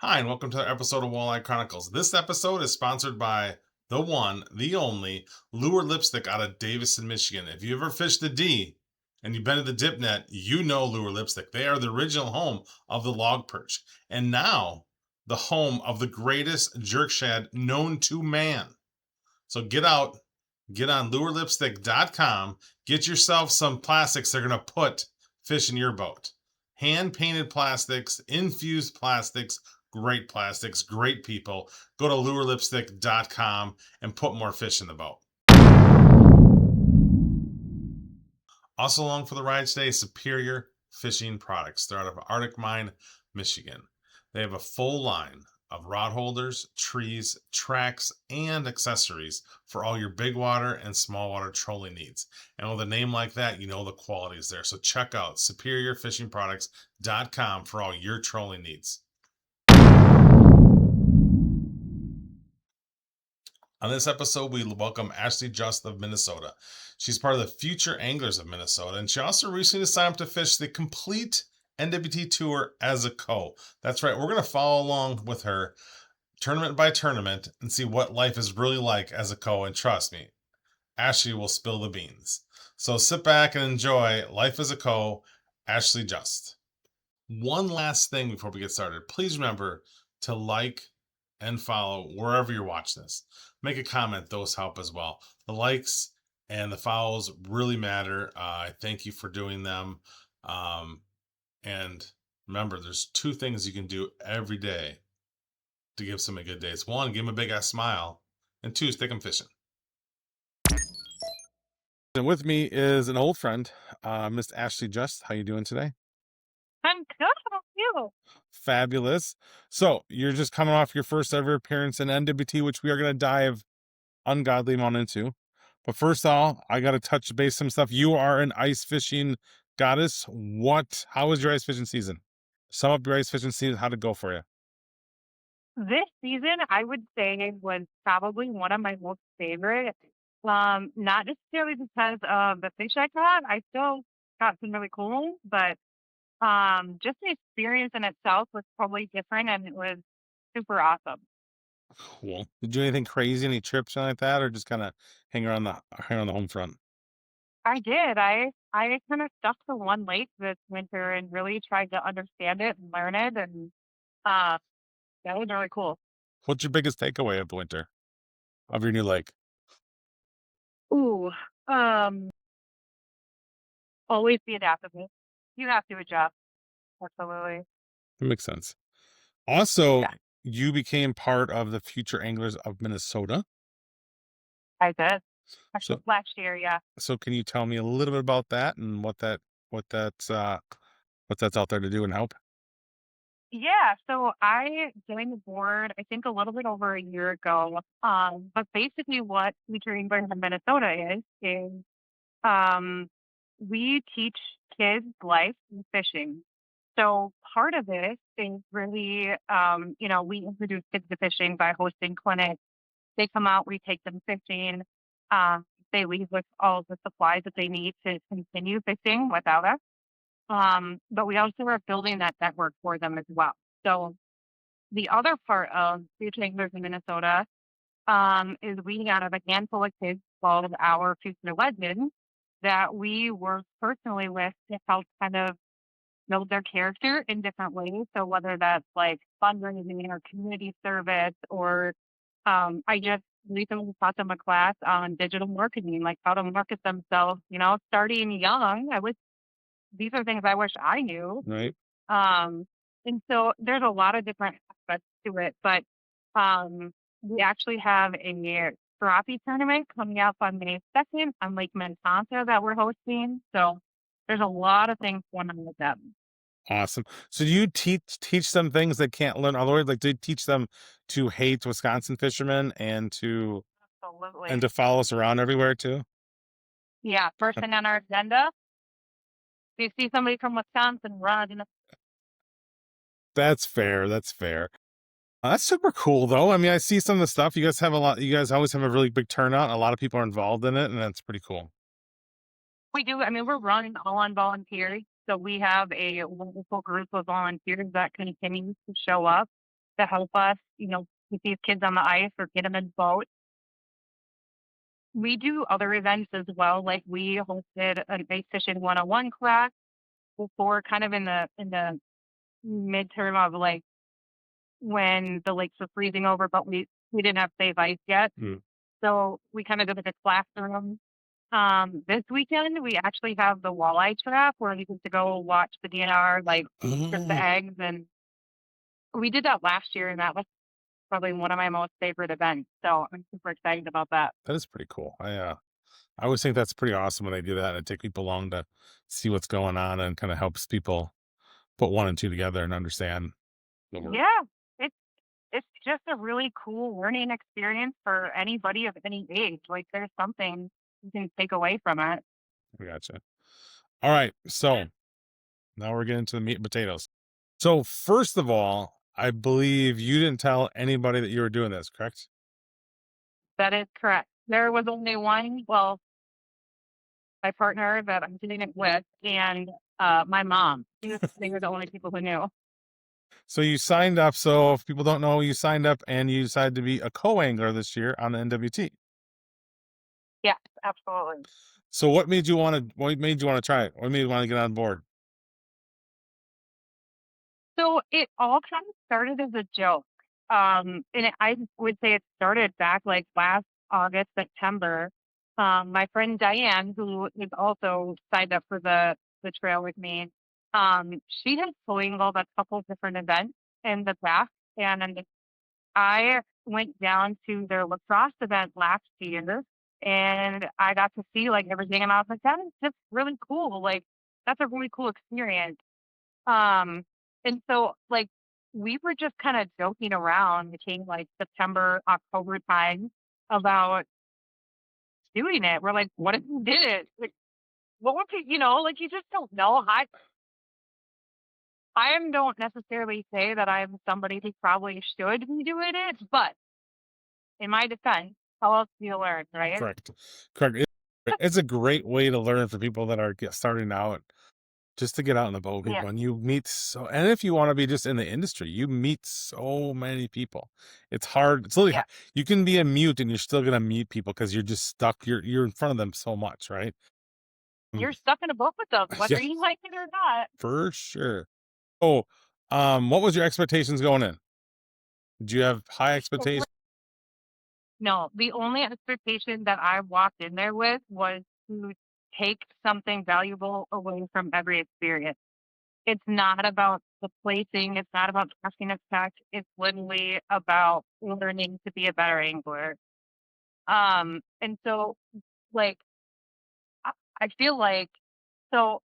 Hi, and welcome to the episode of Walleye Chronicles. This episode is sponsored by the one, the only Lure Lipstick out of Davison, Michigan. If you ever fished the D and you've been to the dip net, you know Lure Lipstick. They are the original home of the log perch, and now the home of the greatest jerk shad known to man. So get out, get on lurelipstick.com, get yourself some plastics they're going to put fish in your boat. Hand painted plastics, infused plastics, great plastics, great people. Go to lurelipstick.com and put more fish in the boat. Also along for the ride today, Superior Fishing Products. They're out of Arctic Mine, Michigan. They have a full line of rod holders, trees, tracks, and accessories for all your big water and small water trolling needs. And with a name like that, you know the quality is there. So check out superiorfishingproducts.com for all your trolling needs. On this episode, we welcome Ashlee Just of Minnesota. She's part of the Future Anglers of Minnesota, and she also recently signed up to fish the complete NWT tour as a co. That's right, we're going to follow along with her tournament by tournament and see what life is really like as a co. And trust me, Ashlee will spill the beans. So sit back and enjoy Life as a Co. Ashlee Just. One last thing before we get started. Please remember to like and follow wherever you're watching this. Make a comment, those help as well. The likes and the follows really matter. I thank you for doing them. And remember, there's two things you can do every day to give somebody a good day. It's one, give them a big ass smile, and two, stick them fishing. And with me is an old friend, Miss Ashlee Just. How you doing today? I'm good. How about you? Fabulous. So you're just coming off your first ever appearance in NWT, which we are going to dive ungodly amount into. But first of all, I got to touch base some stuff. You are an ice fishing goddess. How was your ice fishing season? Sum up your ice fishing season. How'd it go for you? This season, I would say, was probably one of my most favorite. Not necessarily because of the fish I caught. I still caught some really cool ones, but just the experience in itself was probably different, and it was super awesome. Cool. Did you do anything crazy, any trips or like that, or just kind of hang around the home front? I did. I kind of stuck to one lake this winter and really tried to understand it and learn it, and uh, that was really cool. What's your biggest takeaway of the winter of your new lake? Ooh, um, always be adaptable. You have to adjust. Absolutely. That makes sense. Also, Yeah, you became part of the Future Anglers of Minnesota. I did. Actually, So, last year, yeah. so can you tell me a little bit about that and what that's what that's out there to do and help? Yeah, so I joined the board, I think a little bit over a year ago. But basically what featuring Birds in Minnesota is um we teach kids life and fishing. So part of it is really we introduce kids to fishing by hosting clinics. They come out, we take them fishing. They leave with all of the supplies that they need to continue fishing without us. But we also are building that network for them as well. So the other part of Future Anglers in Minnesota is we out of a handful of kids called our Future Legends that we work personally with to help kind of build their character in different ways. So whether that's like fundraising or community service, or I just recently taught them a class on digital marketing, like how to market themselves, starting young. These are things I wish I knew. Right. Um, and so there's a lot of different aspects to it, but um, we actually have a crappie tournament coming up on May 2nd on Lake Minnetonka that we're hosting. So there's a lot of things going on with them. Awesome. So do you teach them things they can't learn other way? Like, do you teach them to hate Wisconsin fishermen and Absolutely. to follow us around everywhere too? Yeah. First thing on our agenda, if you see somebody from Wisconsin, run. That's fair. That's fair. That's super cool though. I mean, I see some of the stuff. You guys always have a really big turnout. A lot of people are involved in it, and that's pretty cool. We do. I mean, we're running all on volunteers. So we have a wonderful group of volunteers that continue to show up. to help us, keep these kids on the ice or get them in boats. We do other events as well. Like we hosted an ice fishing 101 class before, kind of in the midterm of like when the lakes were freezing over, but we didn't have safe ice yet. Mm. So we kind of did like a classroom. This weekend we actually have the walleye trap where you get to go watch the DNR, like strip the Oh, eggs, and we did that last year, and that was probably one of my most favorite events. So I'm super excited about that. that is pretty cool. I always think that's pretty awesome when they do that and take people along to see what's going on and kind of helps people put one and two together and understand the work. Yeah, it's it's just a really cool learning experience for anybody of any age. Like there's something you can take away from it. I gotcha. All right. So now we're getting to the meat and potatoes. So first of all, I believe you didn't tell anybody that you were doing this, correct? That is correct. There was only one, well, my partner that I'm doing it with, and my mom. They were the only people who knew. So you signed up. So if people don't know, you signed up and you decided to be a co-angler this year on the NWT. Yes, absolutely. So what made you want to? What made you want to try it? What made you want to get on board? So it all kind of started as a joke. I would say it started back like last August, September. My friend Diane, who is also signed up for the trail with me, she has co-angled a couple different events in the past, and I went down to their lacrosse event last year, and I got to see like everything, and I was like, that is just really cool. Like that's a really cool experience. Um, and so like we were just kind of joking around between like September, October time about doing it. We're like, what if we did it? Like, what would people, like you just don't know. Don't necessarily say that I'm somebody who probably should be doing it, but in my defense, how else do you learn, right? Correct. Correct. It's a great way to learn for people that are starting out, just to get out in the boat with Yeah, people, and you meet and if you want to be just in the industry, you meet so many people. It's hard. It's really yeah. hard. You can be a mute and you're still gonna meet people because you're just stuck. You're in front of them so much, right? Mm. You're stuck in a boat with them, Yeah, whether you like it or not. for sure. Oh, what was your expectations going in? Did you have high expectations? No, the only expectation that I walked in there with was to take something valuable away from every experience. It's not about the placing, it's not about casting a check, it's literally about learning to be a better angler. And so like I, I feel like so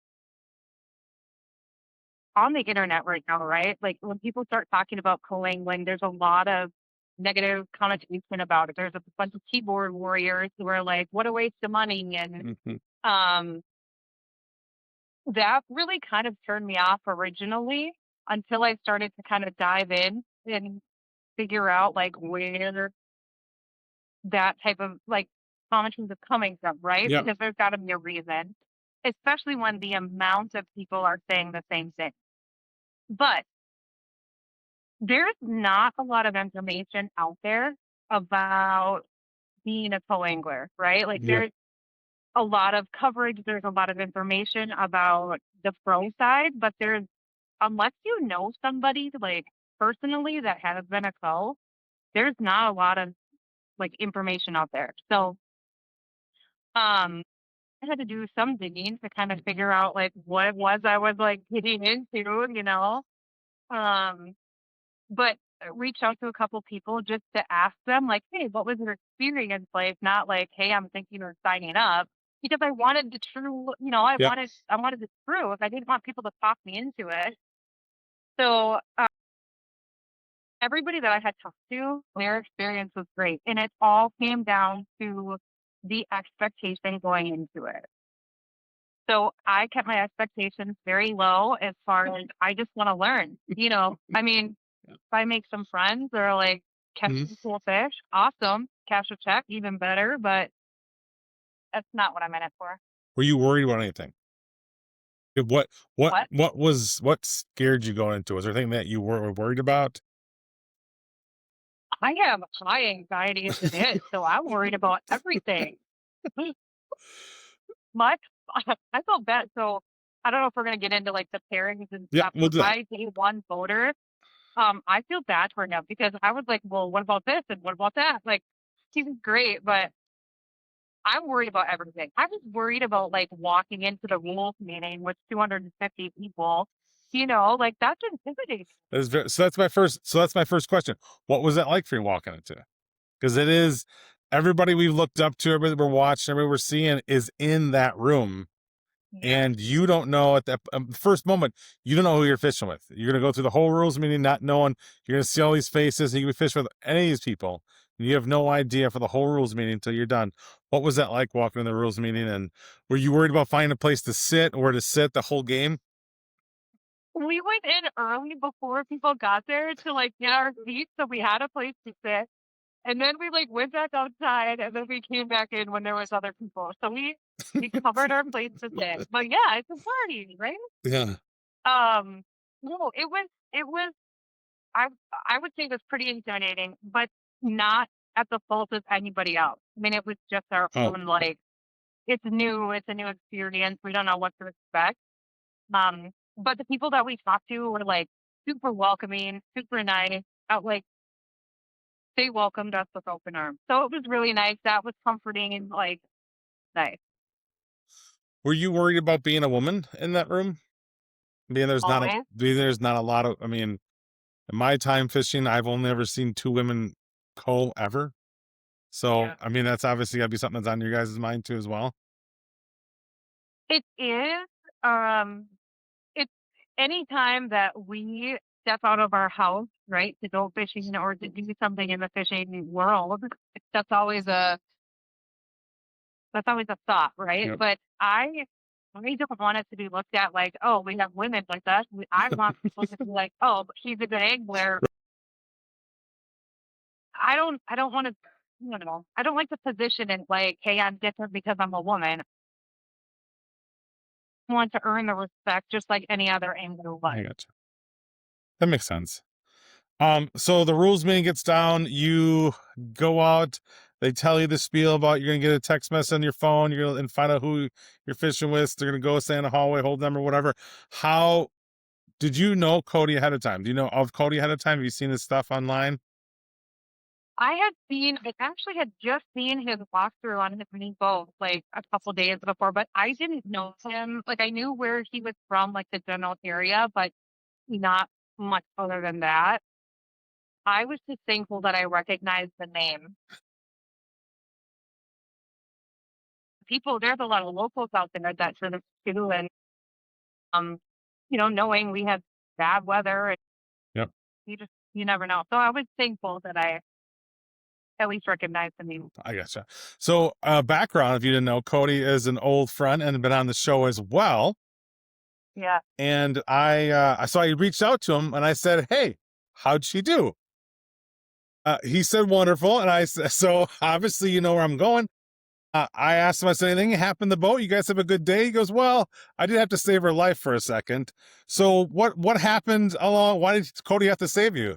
on the internet right now, right? Like when people start talking about co-angling, there's a lot of negative connotation about it. There's a bunch of keyboard warriors who are like, what a waste of money. And Mhm. um, that really kind of turned me off originally until I started to kind of dive in and figure out like where that type of like commentaries is coming from, right? Yep. Because there's got to be a reason, especially when the amount of people are saying the same thing. But there's not a lot of information out there about being a co-angler, right? Like Yep. there's a lot of coverage, there's a lot of information about the pro side, but there's unless you know somebody like personally that has been a co, there's not a lot of like information out there. So um I had to do some digging to kind of figure out like what it was I was like getting into. Um But reach out to a couple people just to ask them, like, "Hey, what was your experience like?" Not like, "Hey, I'm thinking of signing up," because I wanted the true, I Yep. wanted the truth. I didn't want people to talk me into it. So everybody that I had talked to, their experience was great, and it all came down to the expectation going into it. So I kept my expectations very low as far as I just want to learn. I mean, if I make some friends or like catch Mhm. some cool fish, awesome. Cash a check, even better. But that's not what I'm in it for. Were you worried about anything? What What? what scared you going into it? Was there anything that you were worried about? I have high anxiety as it is, so I'm worried about everything. Much I felt bad. So I don't know if we're gonna get into like the pairings and Yeah, stuff. we'll So do that. my day one voter, I feel bad for him because I was like, well, what about this and what about that? Like, he was great, but I'm worried about everything. I was worried about like walking into the rules meeting with 250 people. Like that's intimidating. So that's my first. So that's my first question. What was that like for you walking into? Because it is everybody we've looked up to, everybody we're watching, everybody we're seeing is in that room, Yeah. and you don't know at that first moment, you don't know who you're fishing with. You're gonna go through the whole rules meeting not knowing. You're gonna see all these faces. And you can be fishing with any of these people. You have no idea for the whole rules meeting until you're done. What was that like walking in the rules meeting? And were you worried about finding a place to sit or to sit the whole game? We went in early before people got there to like get our seats, so we had a place to sit. And then we like went back outside, and then we came back in when there was other people. So we covered our place to sit. But yeah, it's a party, right? Yeah. Um, no, it was I I would say it was pretty intimidating, but not at the fault of anybody else. I mean, it was just our Oh, own like it's new, it's a new experience. We don't know what to expect. But the people that we talked to were like super welcoming, super nice. Out like they welcomed us with open arms. So it was really nice. That was comforting and like nice. were you worried about being a woman in that room? Always. Being there's not a lot of. I mean, in my time fishing, I've only ever seen two women ever. So Yeah. I mean, that's obviously got to be something that's on your guys' mind too as well. It is. Um, it's anytime that we step out of our house, right, to go fishing or to do something in the fishing world, that's always a that's always a thought, right? Yep. But I don't want it to be looked at like, oh, we have women like that. I want people to be like, oh, but she's a good angler. I don't want to, I don't know. I don't like the position and like, hey, I'm different because I'm a woman. I want to earn the respect just like any other angler I would. got you. That makes sense. So the rules meeting gets down, you go out, they tell you the spiel about you're gonna get a text message on your phone, you're gonna and find out who you're fishing with, they're gonna go stay in the hallway, hold them or whatever. How did you know Cody ahead of time? Do you know of Cody ahead of time? Have you seen his stuff online? I actually had just seen his walkthrough on his mini boat like a couple days before, but I didn't know him. Like I knew where he was from, like the general area, but not much other than that. I was just thankful that I recognized the name. There's a lot of locals out there that sort of too, and um, knowing we had bad weather, and Yep. you never know. So I was thankful that I at least recognized the name. I gotcha. So background, if you didn't know, Cody is an old friend and been on the show as well. Yeah. And I saw you reached out to him and I said, hey, how'd she do? He said wonderful, and so obviously you know where I'm going. I asked him, I said, anything happened to the boat? You guys have a good day? He goes, well, I did have to save her life for a second. So what happened along? Why did Cody have to save you?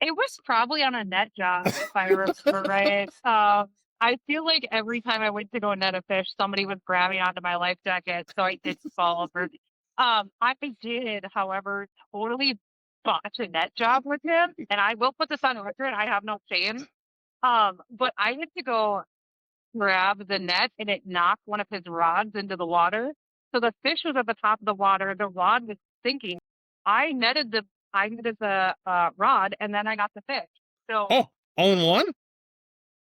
It was probably on a net job, if I remember right. I feel like every time I went to go net a fish, somebody was grabbing onto my life jacket, so I did fall over. I did, however, totally botch a net job with him, and I will put this on record. I have no shame. But I had to go grab the net, and it knocked one of his rods into the water. So the fish was at the top of the water. The rod was sinking. I netted the I netted the rod, and then I got the fish. So Oh, all in one?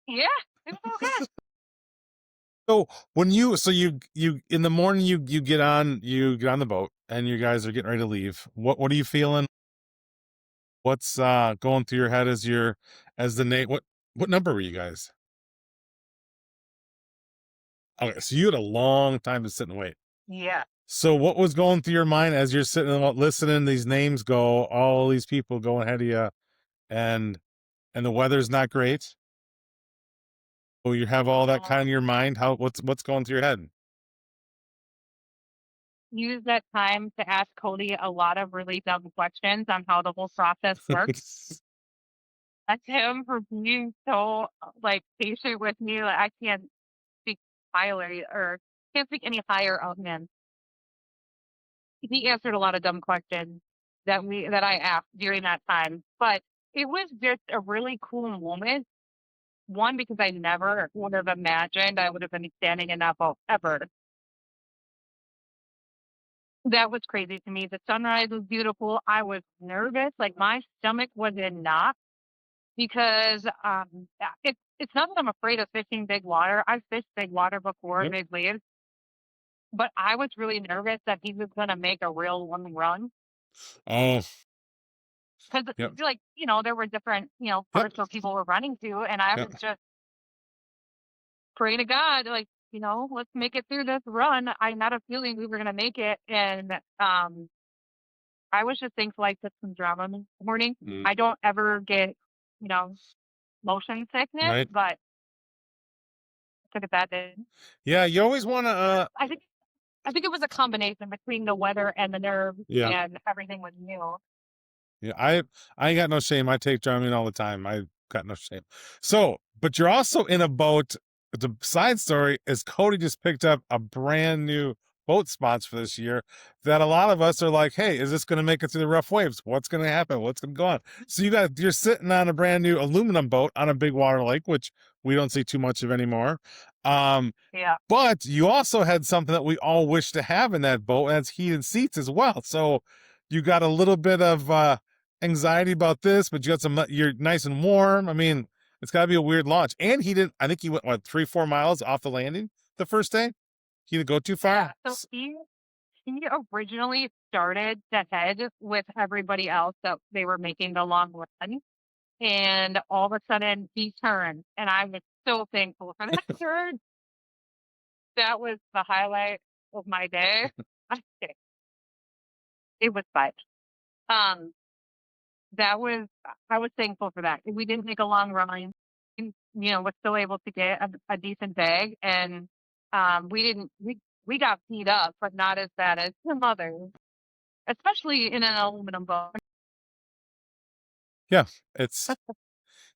yeah, it was okay. So you in the morning you get on the boat and you guys are getting ready to leave. What are you feeling? What's going through your head as the Nate? What number were you guys? Okay, so you had a long time to sit and wait. Yeah. So what was going through your mind as you're sitting and listening these names go, all these people going ahead of you, and the weather's not great? Oh, you have all that kind of in your mind. What's going through your head? use that time to ask Cody a lot of really dumb questions on how the whole process works. That's him for being so like patient with me. Like, I can't speak highly or can't speak any higher of him. He answered a lot of dumb questions that I asked during that time, but it was just a really cool moment. One, because I never would have imagined I would have been standing in that boat ever. That was crazy to me. The sunrise was beautiful. I was nervous, like my stomach was in knots because it's not that I'm afraid of fishing big water. I've fished big water before, Yep. big waves, but I was really nervous that he was gonna make a real long run. Oh, Because, yep. like, there were different, Yep. parts where people were running to, and I Yep. was just praying to God, like, let's make it through this run. I had a feeling we were gonna make it, and I was just thankful I took some Dramamine this morning. Mm. I don't ever get, you know, motion sickness, Right. but I took it that day. Yeah. You always want to, I think I think it was a combination between the weather and the nerves yeah. and everything was new. Yeah, I ain't got no shame. I take Dramamine all the time. I got no shame. So, but you're also in a boat. The side story is Cody just picked up a brand new boat sponsor for this year that a lot of us are like, hey, is this going to make it through the rough waves? What's going to happen? What's going to go on? So you're sitting on a brand new aluminum boat on a big water lake, which we don't see too much of anymore. Um, Yeah. but you also had something that we all wish to have in that boat, and that's heated seats as well. So you got a little bit of anxiety about this, but you got you're nice and warm. I mean, it's got to be a weird launch. And I think he went, what, 3-4 miles off the landing the first day? He didn't go too Yeah. far? So he originally started to head with everybody else that they were making the long run. And all of a sudden he turned and I was so thankful for that turn. That was the highlight of my day. I'm kidding. It was fun. Um, that was I was thankful for that. We didn't make a long run. Was still able to get a decent bag, and we didn't we got beat up, but not as bad as some others, especially in an aluminum boat. Yeah, it's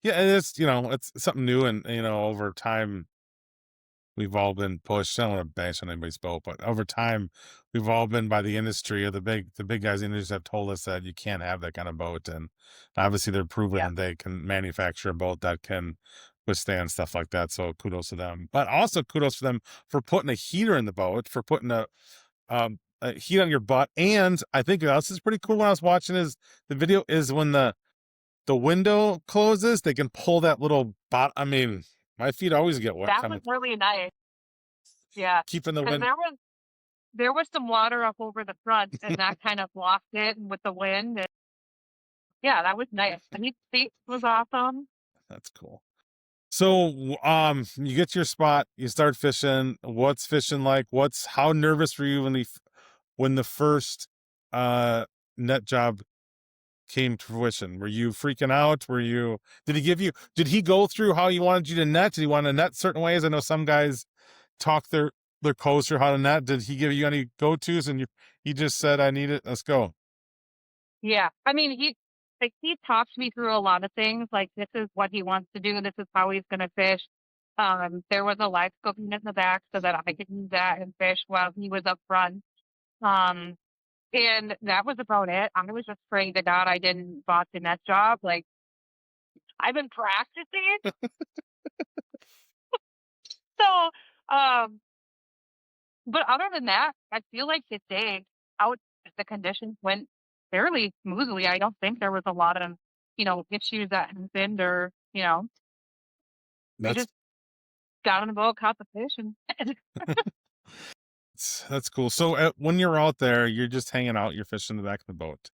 it's it's something new, and over time we've all been pushed. I don't want to bash on anybody's boat, but over time, we've all been by the industry or the big guys in the industry have told us that you can't have that kind of boat, and obviously they're proven Yeah, that they can manufacture a boat that can withstand stuff like that. So kudos to them, but also kudos to them for putting a heater in the boat, for putting a heat on your butt, and I think else is pretty cool. When I was watching the video is when the window closes, they can pull that little bot. I mean, my feet always get wet that was coming really nice. Yeah, keeping the because wind. there was some water up over the front, and that kind of blocked it with the wind. And yeah, that was nice. I mean, seat was awesome. That's cool. So, you get to your spot, you start fishing. What's fishing like? How nervous were you when the first net job came to fruition? Were you freaking out? Did he go through how he wanted you to net? Did he want to net certain ways? I know some guys talk their coach through how to net. Did he give you any go-tos and he just said, I need it, let's go? Yeah, I mean, he talks me through a lot of things. Like this is what he wants to do. This is how he's going to fish. There was a live scope unit in the back so that I could use that and fish while he was up front. Um, and that was about it. I was just praying to God I didn't botch in that job. Like I've been practicing, so um, but other than that, I feel like the day out, the conditions went fairly smoothly. I don't think there was a lot of issues that happened or we That's just got on the boat, caught the fish, and that's cool. So when you're out there, you're just hanging out, you're fishing in the back of the boat.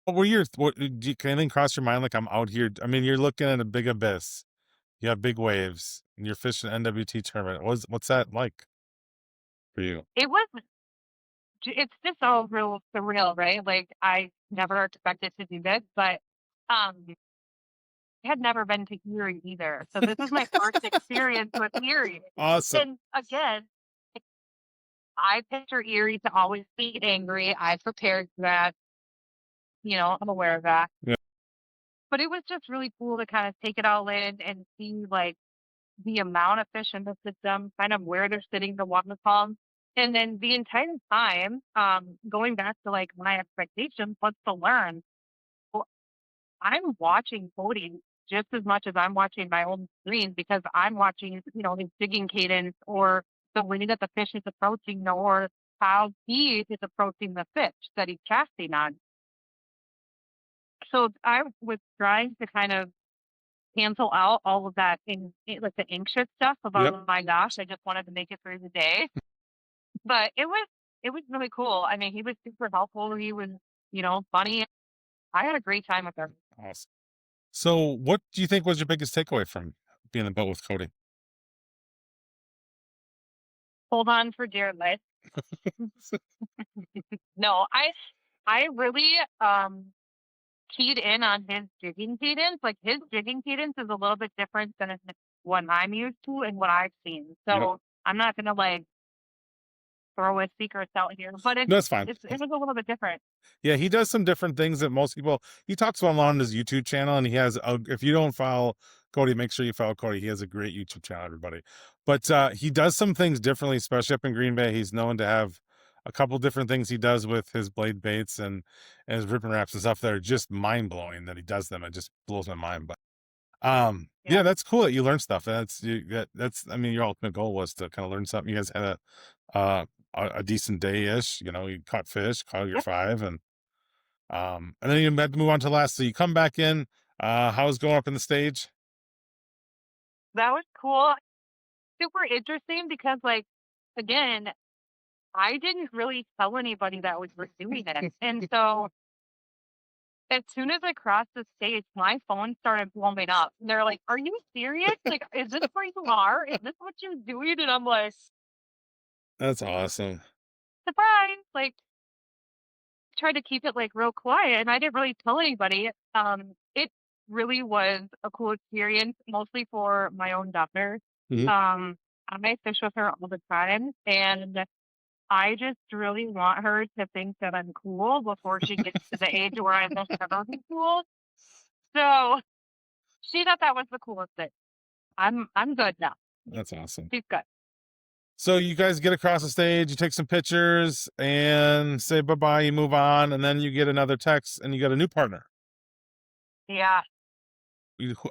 Can anything cross your mind? Like, I'm out here. I mean, you're looking at a big abyss. You have big waves, and you're fishing NWT tournament. What's that like for you? it was. It's just all real surreal, right? Like I never expected to do this, but I had never been to Erie either, so this is my first experience with Erie. Awesome. And again, I picture Erie to always be angry. I prepared for that. I'm aware of that. Yeah. But it was just really cool to kind of take it all in and see like the amount of fish in the system, kind of where they're sitting, the water column. And then the entire time, going back to like my expectations, what's to learn? Well, I'm watching Cody just as much as I'm watching my own screen because I'm watching, his digging cadence or the way that the fish is approaching or how he is approaching the fish that he's casting on. So I was trying to kind of cancel out all of that like the anxious stuff about, Yep. oh my gosh, I just wanted to make it through the day. But it was really cool. I mean, he was super helpful. He was, funny. I had a great time with him. Awesome. So, what do you think was your biggest takeaway from being in the boat with Cody? Hold on for dear life. No, I really keyed in on his jigging cadence. Like his jigging cadence is a little bit different than what I'm used to and what I've seen. Yep. So I'm not gonna like throw his secrets out here, but No, that's fine. it was a little bit different. Yeah, he does some different things that most people. He talks about a lot on his YouTube channel, and he has. If you don't follow Cody, make sure you follow Cody. He has a great YouTube channel, everybody. But he does some things differently, especially up in Green Bay. He's known to have a couple different things he does with his blade baits and his ripping wraps and stuff that are just mind blowing. That he does them, it just blows my mind. But Yeah. yeah, that's cool that you learn stuff. That's I mean, your ultimate goal was to kind of learn something. You guys had uh, a decent day ish. You caught fish, caught your Yep. five, and then you had to move on to last. So you come back in. How's going up in the stage? That was cool. Super interesting because like again, I didn't really tell anybody that we were doing it. And so as soon as I crossed the stage, my phone started blowing up. And they're like, "Are you serious? Like, is this where you are? Is this what you're doing?" And I'm like, That's awesome. "Surprise!" Like, tried to keep it like real quiet, and I didn't really tell anybody. It really was a cool experience, mostly for my own daughter. Mhm. I fish with her all the time, and I just really want her to think that I'm cool before she gets to the age where I will never be cool. So she thought that was the coolest thing. I'm good now. That's awesome. She's good. So you guys get across the stage, you take some pictures and say bye bye. You move on, and then you get another text, and you get a new partner. Yeah.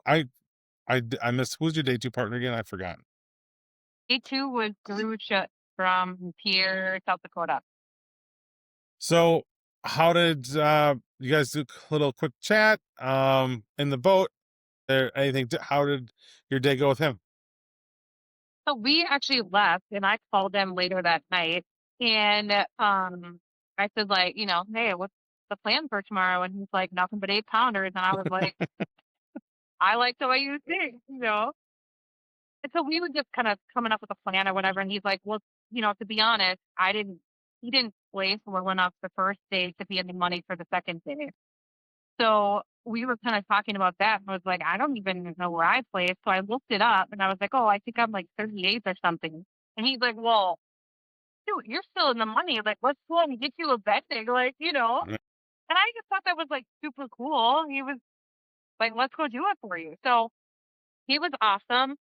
I missed. Who's your day two partner again? I forgot. A2 was Garucha from Pierre, South Dakota. So how did you guys do a little quick chat in the boat? Anything? How did your day go with him? So we actually left and I called them later that night and I said like, hey, what's the plan for tomorrow? And he's like, nothing but 8 pounders. And I was like, I like the way you think. And so we were just kind of coming up with a plan or whatever. And he's like, well, to be honest, he didn't place well enough the first day to be in the money for the second day. So we were kind of talking about that. And I was like, I don't even know where I placed. So I looked it up and I was like, oh, I think I'm like 38th or something. And he's like, well, dude, you're still in the money. Like, let's go and get you a bet thing. Yeah. And I just thought that was like super cool. He was like, let's go do it for you. So he was awesome.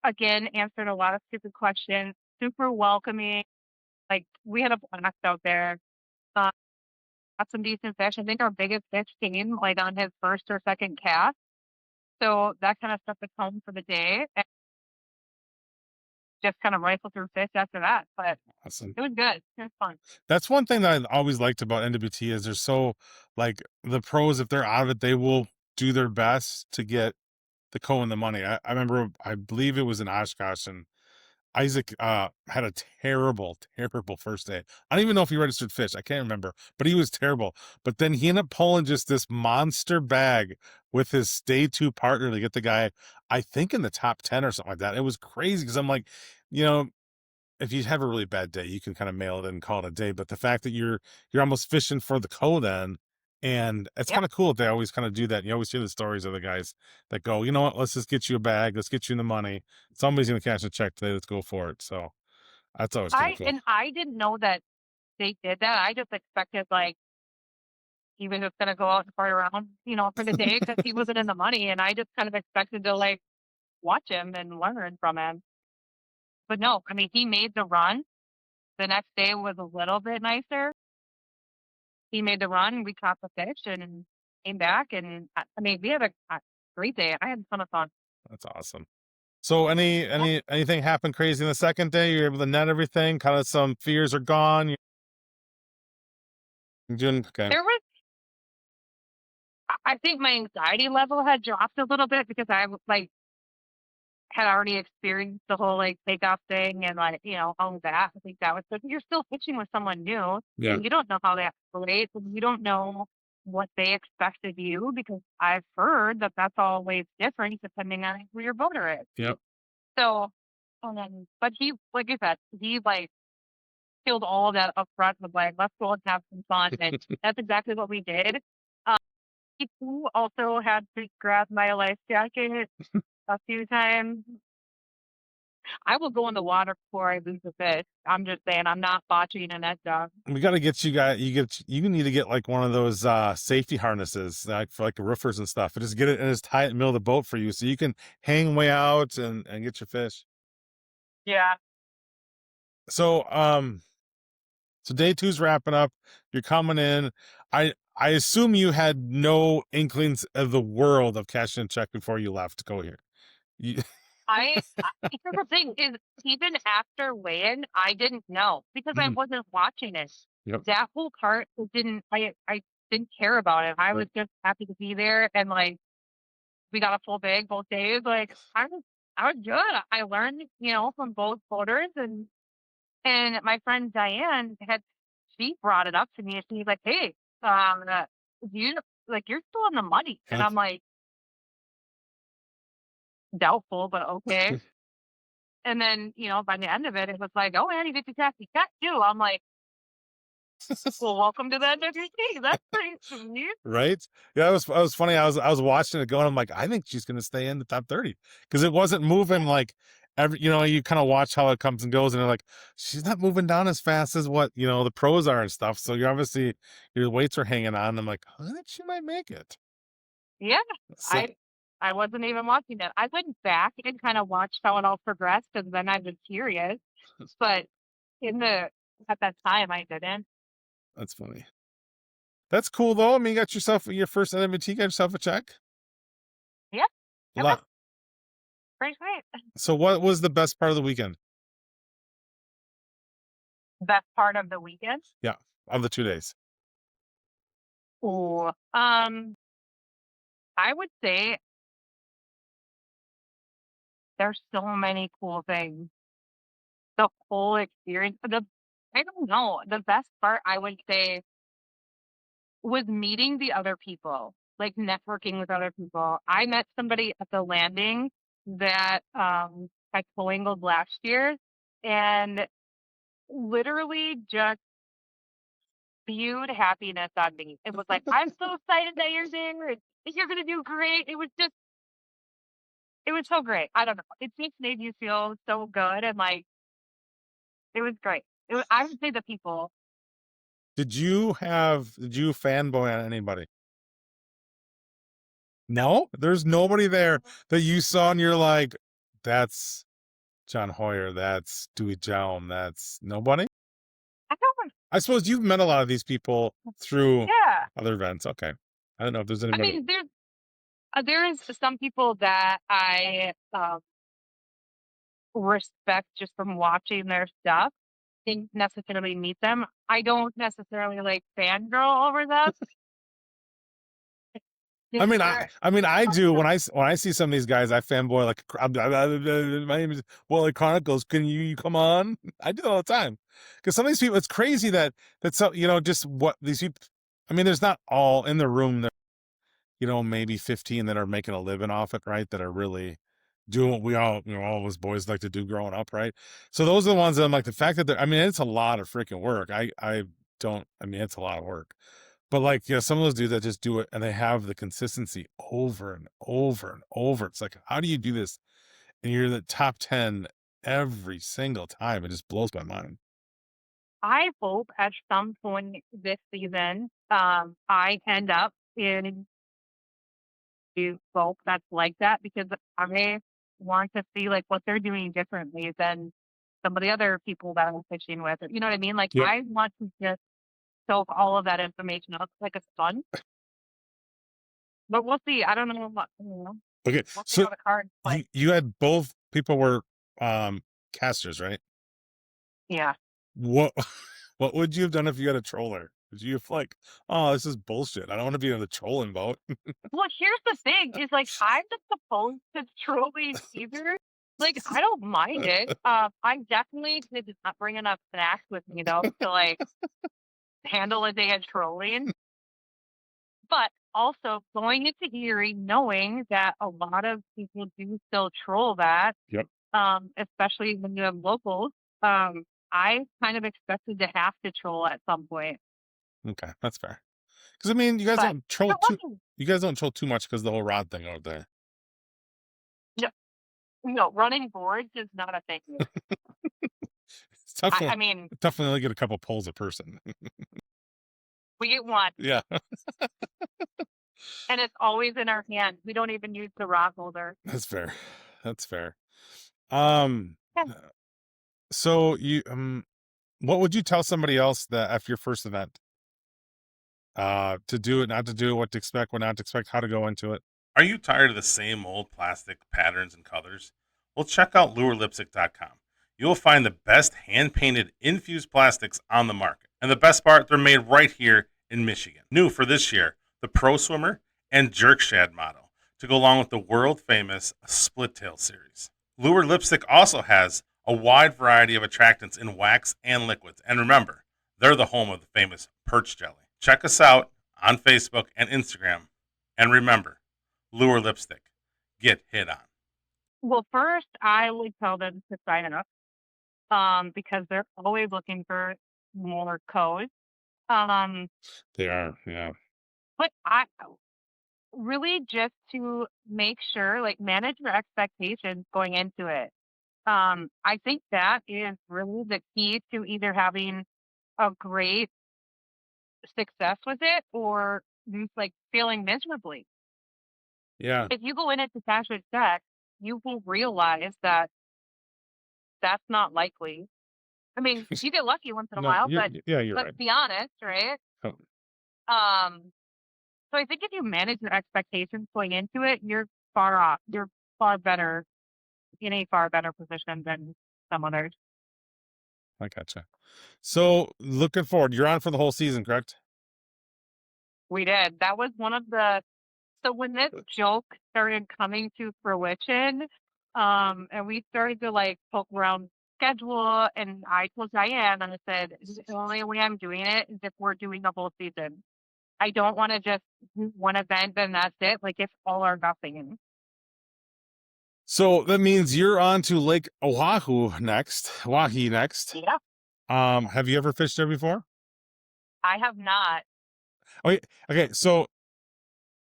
Again, answered a lot of stupid questions, super welcoming. Like, we had a blast out there. Uh, got some decent fish. I think our biggest fish came like on his first or second cast. So that kind of set the tone for the day. And just kind of rifle through fish after that. But Awesome. it was good. It was fun. That's one thing that I always liked about NWT is they're so like the pros. If they're out of it, they will do their best to get the and the money. I remember, I believe it was in Oshkosh, and Isaac had a terrible, terrible first day. I don't even know if he registered fish. I can't remember, but he was terrible. But then he ended up pulling just this monster bag with his day two partner to get the guy, I think, in the top 10 or something like that. It was crazy because I'm like, you know, if you have a really bad day, you can kind of mail it and call it a day. But the fact that you're almost fishing for the then, and it's Yep. kind of cool that they always kind of do that. You always hear the stories of the guys that go, you know what, let's just get you a bag, let's get you the money. Somebody's gonna cash a check today, let's go for it. So That's always kind of I cool. and I didn't know that they did that. I just expected like he was just gonna go out and fart around, for the day because he wasn't in the money, and I just kind of expected to like watch him and learn from him. But no, I mean he made the run. The next day was a little bit nicer. He made the run. We caught the fish and came back, and I mean we had a great day. I had a ton of fun. That's awesome. So Yeah, anything happened crazy in the second day? You're able to net everything. Kind of some fears are gone. You're doing okay. there was. I think my anxiety level had dropped a little bit because I like had already experienced the whole like takeoff thing and like all of that. I think that was good. You're still fishing with someone new, Yeah. and you don't know how they operate, and you don't know what they expect of you because I've heard that that's always different depending on who your boater is. Yep. So, but he, like I said, he like killed all of that up front with like, let's go and have some fun, and that's exactly what we did. Um, he too also had to grab my life jacket a few times. I will go in the water before I lose a fish. I'm just saying, I'm not botching a net dog. We got to get you guys. You need to get like one of those safety harnesses, like for like roofers and stuff, and just get it and just tie it in the middle of the boat for you, so you can hang way out and get your fish. Yeah. So so day two's wrapping up. You're coming in. I assume you had no inklings of the world of cash and check before you left to go here. You, Because the thing is, even after weigh-in, I didn't know because I Mhm. wasn't watching it. Yep. That whole part I didn't care about it. I was just happy to be there, and like we got a full bag both days. Like I was good. I learned, from both boaters, and my friend Diane she brought it up to me, and she's like, "Hey, you like you're still in the money," and That's I'm like doubtful, but okay. And then, by the end of it, it was like, "Oh, man, you get to taxi check too." I'm like, "Well, welcome to the NWT. That's pretty sweet." right. Yeah, it was funny. I was watching it going. I'm like, I think she's gonna stay in the top 30 because it wasn't moving like every. You kind of watch how it comes and goes, and they're like, she's not moving down as fast as what the pros are and stuff. So you're obviously your weights are hanging on. I'm like, I think she might make it. Yeah, So I wasn't even watching it. I went back and kind of watched how it all progressed, and then I was curious. But in the at that time, I didn't. that's funny. That's cool though. I mean, you got yourself your first NMT. Got yourself a check. Yeah, it was Lot. pretty sweet. So what was the best part of the weekend? Best part of the weekend. Yeah, of the 2 days. Ooh, I would say there's so many cool things. The whole experience. I don't know. The best part I would say was meeting the other people, like networking with other people. I met somebody at the landing that I co-angled last year, and literally just spewed happiness on me. It was like, I'm so excited that you're there. And you're gonna do great. It was so great. I don't know. It just made you feel so good, and like it was great. I would say the people. Did you fanboy on anybody? No, there's nobody there that you saw and you're like, that's John Hoyer, that's Dewey Jown, that's nobody. I don't. I suppose you've met a lot of these people through Yeah. other events. Okay. I don't know if there's I anybody. mean, there is some people that I respect just from watching their stuff. Didn't necessarily meet them. I don't necessarily like fangirl over them. I mean, They're I do when I see some of these guys, I fanboy like my name is Walleye Chronicles. Can you come on? I do that all the time because some of these people, it's crazy that so just what these people. I mean, there's not all in the room. There, maybe 15 that are making a living off it, right? That are really doing what we all us boys like to do growing up, right? So those are the ones that I'm like the fact that I mean, it's a lot of freaking work. I don't. I mean, it's a lot of work. But like, some of those dudes that just do it and they have the consistency over and over and over. It's like, how do you do this? And you're the top 10 every single time. It just blows my mind. I hope at some point this season, I end up in a boat that's like that because I want to see like what they're doing differently than some of the other people that I'm fishing with. You know what I mean? Like Yep. I want to just soak all of that information up like a sponge. But we'll see. I don't know what, Okay. we'll see So how the cards play. you had both people were casters, right? Yeah. What what would you have done if you had a troller? Would you have like, oh, this is bullshit. I don't want to be in the trolling boat. Well, here's the thing is like I'm just supposed to truly either. Like I don't mind it. I definitely did not bring enough snacks with me though to like handle a day of trolling. But also going into Erie, knowing that a lot of people do still troll that, Yep. especially when you have locals. Um, I kind of expected to have to troll at some point, Okay, that's fair. Because I mean, you guys but don't I troll got too. lucky. You guys don't troll too much because the whole rod thing out there. No, no, running boards is not a thing here. It's tough. I mean, Tough to only get a couple pulls a person. we get one, Yeah, and it's always in our hand. We don't even use the rock holder. that's fair. That's fair. Um. Yeah. So what would you tell somebody else that after your first event, to do it, not to do it, what to expect, what not to expect, how to go into it? Are you tired of the same old plastic patterns and colors? Well, check out lurelipstick.com. You will find the best hand painted infused plastics on the market. And the best part, they're made right here in Michigan. New for this year, the Pro Swimmer and Jerk Shad model to go along with the world famous Split Tail series. Lure Lipstick also has a wide variety of attractants in wax and liquids. And remember, they're the home of the famous perch jelly. Check us out on Facebook and Instagram. And remember, Lure Lipstick. Get hit on. Well, first I would tell them to sign up, because they're always looking for more codes. Um, They are, yeah. but I really just to make sure, like, manage your expectations going into it. I think that is really the key to either having a great success with it or just like failing miserably. Yeah. If you go in it to cash with check, you will realize that that's not likely. I mean, you get lucky once in a No, while, but you're let's right. be honest, right? Oh, Um, so I think if you manage your expectations going into it, you're far off. You're far better in a far better position than some others. I gotcha. So looking forward, you're on for the whole season, correct? We did. That was one of the so when this joke started coming to fruition, and we started to like poke around schedule, and I told Diane, and I said, the only way I'm doing it is if we're doing the whole season. I don't want to just do one event and that's it. Like it's all or nothing. So that means you're on to Lake Oahu next. Wahi next. Yeah. Have you ever fished there before? I have not. Okay, okay. So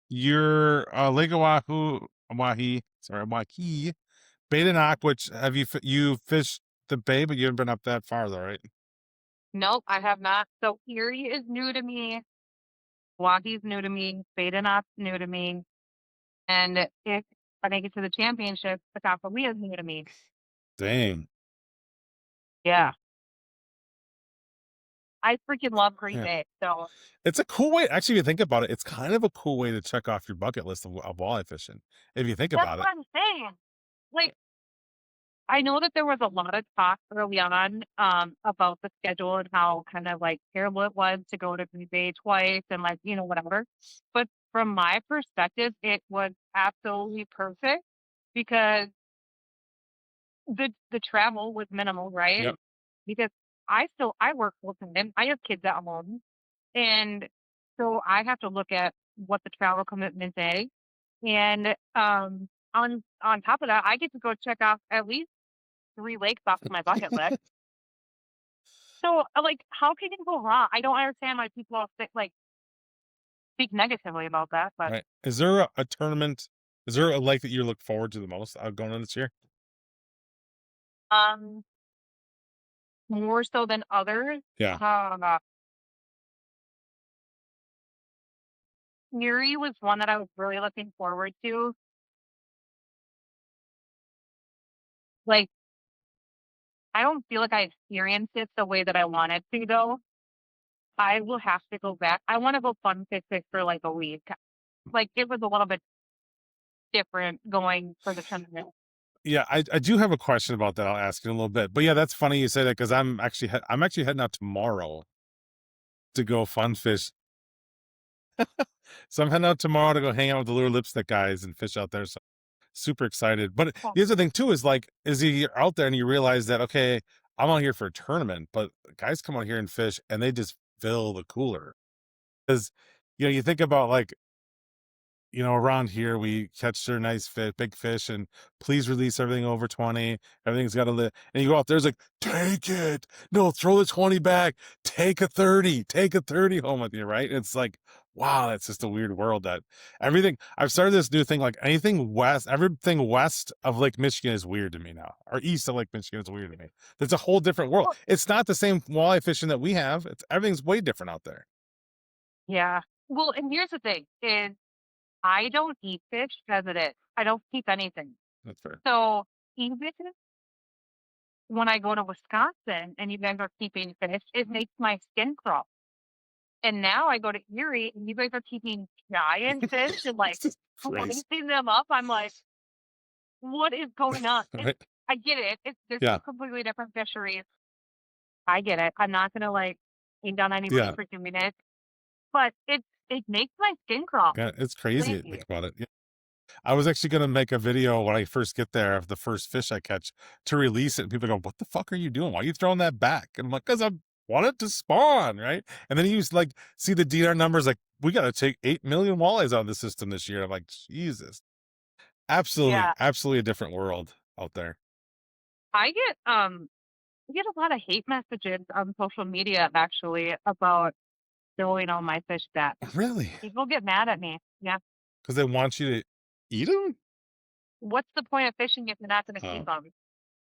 you're Lake Oahu, Wahi, sorry, Wahi, Bay to Knock, which have you fished the bay, but you haven't been up that far though, right? Nope, I have not. So Erie is new to me. Waukie's new to me. Badenop's new to me. And if I make it to the championship, the Kapalua is new to me. Dang. Yeah. I freaking love Great Yeah. Bay. So It's a cool way. Actually, if you think about it, it's kind of a cool way to check off your bucket list of walleye fishing. If you think that's about what it. I'm saying. Like, I know that there was a lot of talk early on about the schedule and how kind of like terrible it was to go to Green Bay twice and like, whatever. But from my perspective, it was absolutely perfect because the travel was minimal, right? Yep. Because I work full time. I have kids at home. And so I have to look at what the travel commitment is. And on top of that, I get to go check off at least 3 lakes off my bucket list. So, like, how can you go wrong? I don't understand why people all speak negatively about that, but Right. Is there a tournament? Is there a lake that you look forward to the most going on this year? Um, More so than others. Yeah. Uh, Erie was one that I was really looking forward to. Like, I don't feel like I experienced it the way that I wanted to, though. I will have to go back. I want to go fun fishing for like a week. Like, it was a little bit different going for the tournament. Yeah, I do have a question about that. I'll ask you in a little bit. But yeah, that's funny you say that because I'm actually heading out tomorrow to go fun fish. So I'm heading out tomorrow to go hang out with the Lure Lipstick guys and fish out there. So super excited. But Oh, the other thing too is like, is you're out there and you realize that okay, I'm out here for a tournament, but guys come out here and fish and they just fill the cooler because you think about like around here we catch their nice fish, big fish, and please release everything over 20. Everything's got to live. And you go out there's like, take it. No, throw the 20 back. Take a 30. Take a 30 home with you, right? It's like, wow, that's just a weird world that everything. I've started this new thing, like everything west of Lake Michigan is weird to me now. Or east of Lake Michigan is weird to me. There's a whole different world. well, It's not the same walleye fishing that we have. Everything's way different out there. yeah. Well, and here's the thing is I don't eat fish as it is. I don't keep anything. That's fair. So even when I go to Wisconsin and you guys are keeping fish, it makes my skin crawl. And now I go to Erie and you guys are keeping giant fish and like Crazy. slicing them up. I'm like, what is going on? Right? I get it. There's Yeah. two completely different fisheries. I get it. I'm not gonna like hate on anybody Yeah. for doing it, but it makes my skin crawl. Yeah, it's crazy to think Crazy. about it. Yeah. I was actually gonna make a video when I first get there of the first fish I catch to release it, and people go, "What the fuck are you doing? Why are you throwing that back?" And I'm like, "Cause I want it to spawn, right?" And then you like see the DNR numbers, like we got to take 8 million walleyes out of the system this year. I'm like, Jesus, absolutely, Yeah. absolutely a different world out there. I get I get a lot of hate messages on social media actually about throwing all my fish back. Really? People get mad at me. Yeah. Because they want you to eat them? What's the point of fishing if you're not gonna keep them?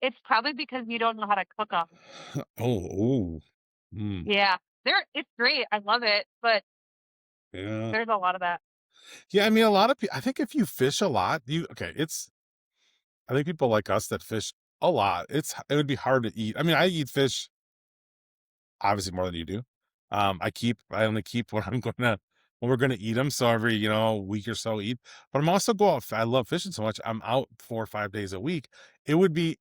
It's probably because you don't know how to cook them. Oh, oh, mm, Yeah. It's great. I love it, but yeah. there's a lot of that. Yeah, I mean, a lot of people. I think if you fish a lot, it's. I think people like us that fish a lot. It would be hard to eat. I mean, I eat fish obviously more than you do. I only keep when we're gonna eat them. So every week or so eat. But I'm also go out. I love fishing so much. I'm out 4 or 5 days a week. It would be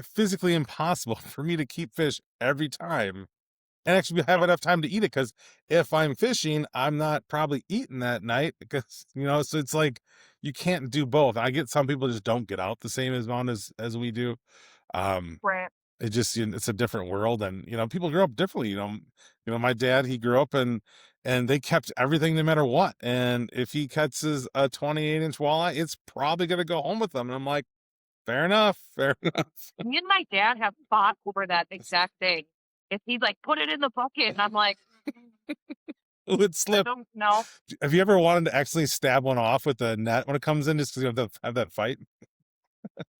physically impossible for me to keep fish every time and actually have enough time to eat it. Because if I'm fishing, I'm not probably eating that night because so it's like you can't do both. I get some people just don't get out the same amount as we do. Um, Right. it just it's a different world, and people grow up differently. My dad, he grew up and they kept everything no matter what. And if he catches a 28-inch walleye, it's probably gonna go home with them. And I'm like, fair enough, fair enough. Me and my dad have fought over that exact thing. If he's like, put it in the bucket, and I'm like, It would I slip. don't know. Have you ever wanted to actually stab one off with a net when it comes in, just because you have that fight?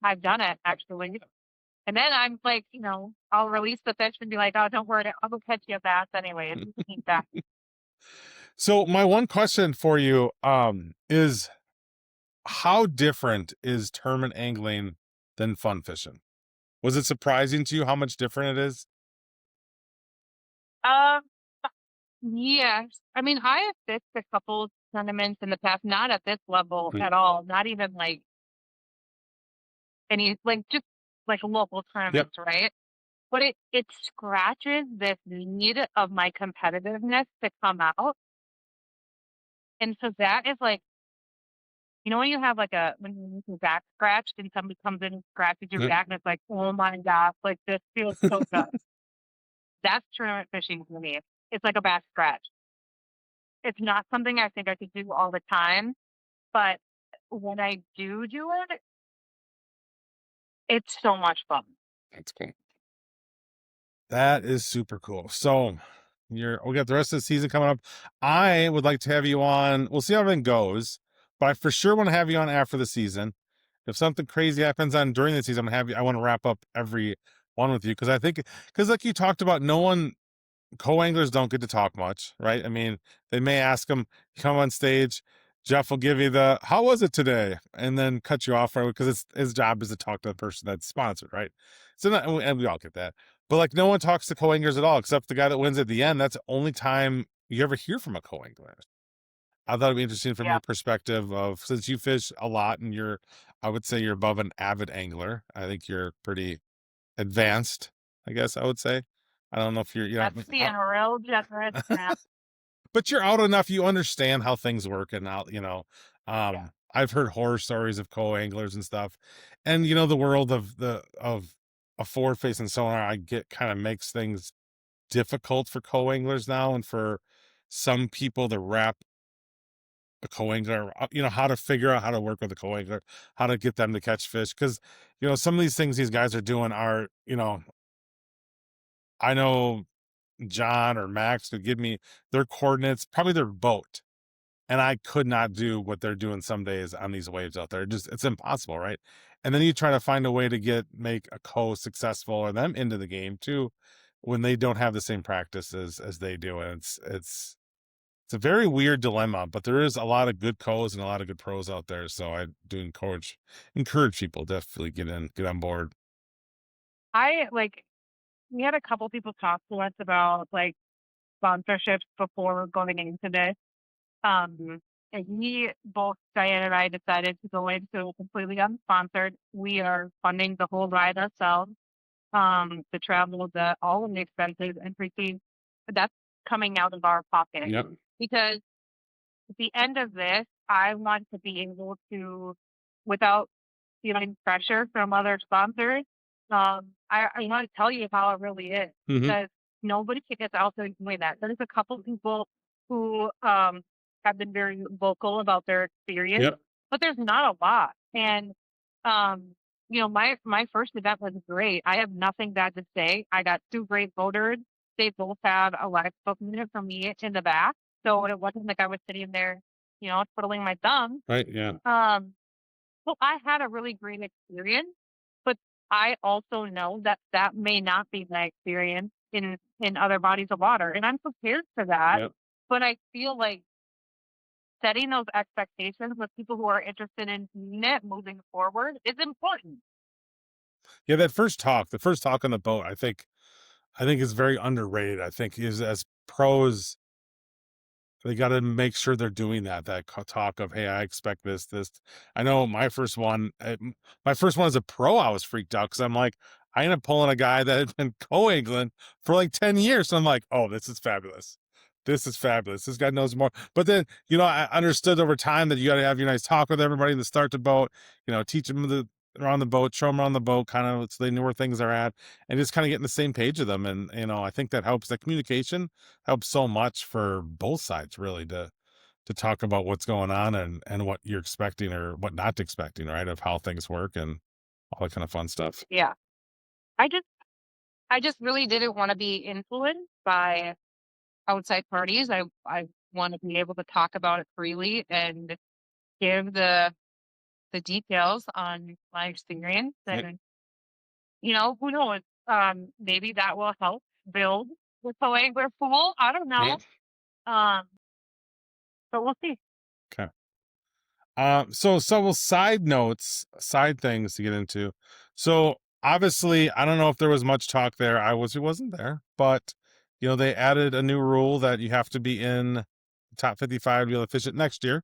I've done it actually. And then I'm like, I'll release the fish and be like, oh, don't worry, I'll go catch you a bass anyways. You can eat that. So my one question for you is how different is tournament angling than fun fishing? Was it surprising to you how much different it is? Um, yes. I mean, I have fished a couple tournaments in the past, not at this level Mm. at all. Not even like any, like just like local Yep. tournaments, right? But it scratches this need of my competitiveness to come out. And so that is like, when you have like when you need your back scratched and somebody comes in and scratches your Mm. back and it's like, oh my gosh, like this feels so good. That's tournament fishing for me. It's like a back scratch. It's not something I think I could do all the time, but when I do it, it's so much fun. That's cool. That is super cool. So we got the rest of the season coming up. I would like to have you on. We'll see how everything goes, but I for sure want to have you on after the season. If something crazy happens on during the season, I want to wrap up every one with you because I think because like you talked about, no one co-anglers don't get to talk much, right? I mean, they may ask them, come on stage, Jeff will give you the how was it today, and then cut you off right because it's his job is to talk to the person that's sponsored, right? So not, and we all get that, but like no one talks to co-anglers at all except the guy that wins at the end. That's the only time you ever hear from a co-angler. I thought it'd be interesting from Yeah, your perspective of since you fish a lot and you're, I would say you're above an avid angler. I think you're pretty advanced, I guess I would say. I don't know if you're that's not being real generous, Matt. but you're out enough, you understand how things work and out, Yeah. I've heard horror stories of co-anglers and stuff. And the world of the of a forward facing sonar, I get kind of makes things difficult for co-anglers now and for some people to wrap a co-angler, how to figure out how to work with a co-angler, how to get them to catch fish. Cause some of these things these guys are doing are, I know John or Max would give me their coordinates, probably their boat. And I could not do what they're doing some days on these waves out there. Just it's impossible, right? And then you try to find a way to make a co successful or them into the game too, when they don't have the same practices as they do. And it's a very weird dilemma, but there is a lot of good co's and a lot of good pros out there. So I do encourage people definitely get on board. I like we had a couple people talk to us about like sponsorships before going into this. And we both Diane and I decided to go into completely unsponsored. We are funding the whole ride ourselves. The travel, the all of the expenses and everything. That's coming out of our pocket Yep. because at the end of this, I want to be able to, without feeling pressure from other sponsors, I want to tell you how it really is Hmm. because nobody gets out there doing that. There's a couple people who have been very vocal about their experience, Yep. but there's not a lot. And um, my first event was great. I have nothing bad to say. I got two great voters. They both had a lifeboat unit for me in the back. So it wasn't like I was sitting there, twiddling my thumbs. Right. Yeah. Um, so I had a really great experience, but I also know that that may not be my experience in other bodies of water, and I'm prepared for that. Yep. But I feel like setting those expectations with people who are interested in doing it moving forward is important. Yeah. The first talk on the boat, I think is very underrated. I think is as pros, they got to make sure they're doing that talk of, hey, I expect this. I know my first one as a pro, I was freaked out because I'm like, I ended up pulling a guy that had been co-angling for like 10 years. So I'm like, oh, this is fabulous. This is fabulous. This guy knows more. But then, I understood over time that you got to have your nice talk with everybody in the start the boat, teach them around the boat, show them around the boat, kind of so they know where things are at, and just kind of getting the same page of them. And, I think that helps. That communication helps so much for both sides, really, to talk about what's going on and what you're expecting or what not expecting, right? Of how things work and all that kind of fun stuff. Yeah. I just I just really didn't want to be influenced by outside parties. I want to be able to talk about it freely and give the details on my experience Right. and who knows? Maybe that will help build the co-angler pool. I don't know. Right. Um, but we'll see. Okay. So several side things to get into. So obviously, I don't know if there was much talk there. Wasn't there, but they added a new rule that you have to be in the top 55 to be able to fish it next year.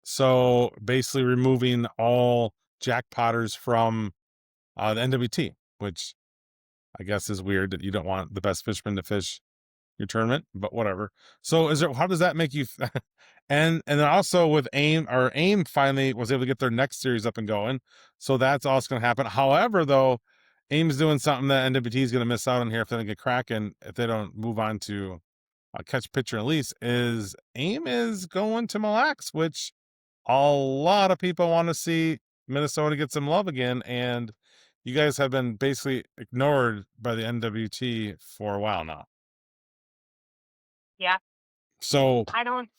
So basically, removing all jackpotters from the NWT, which I guess is weird that you don't want the best fisherman to fish your tournament, but whatever. So how does that make you and then also with AIM finally was able to get their next series up and going. So that's also going to happen. However, though, AIM's doing something that NWT is going to miss out on here if they don't get cracking, if they don't move on to catch, pitcher, and release, is AIM is going to Mille Lacs, which a lot of people want to see Minnesota get some love again. And you guys have been basically ignored by the NWT for a while now. Yeah, So I don't.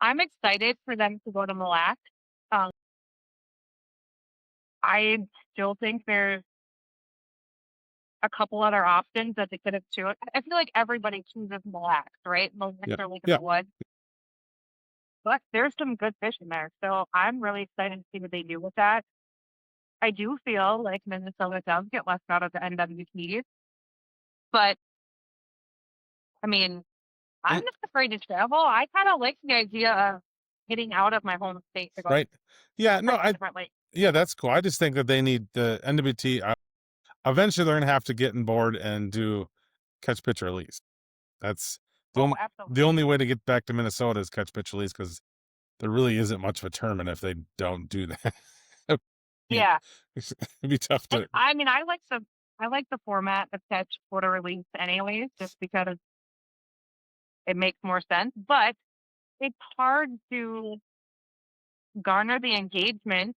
I'm excited for them to go to Mille Lacs. Um, I still think there's a couple other options that they could have chosen. I feel like everybody chooses Mille Lacs, right? Mille Lacs Yeah. or Lake of Yeah. the Woods, but there's some good fish in there. So I'm really excited to see what they do with that. I do feel like Minnesota does get left out of the NWT, but I mean, I'm And just afraid to travel. I kind of like the idea of getting out of my home state to go right. Yeah. No. fish at different lakes. Yeah. That's cool. I just think that they need the NWT. Eventually, they're gonna have to get on board and do catch, pitch, or release. That's the Oh, only the absolutely. only way to get back to Minnesota is catch, pitch, release because there really isn't much of a tournament if they don't do that. Yeah, Yeah. it'd be tough And to. I mean, I like the format of catch, quarter release anyways, just because it makes more sense. But it's hard to garner the engagement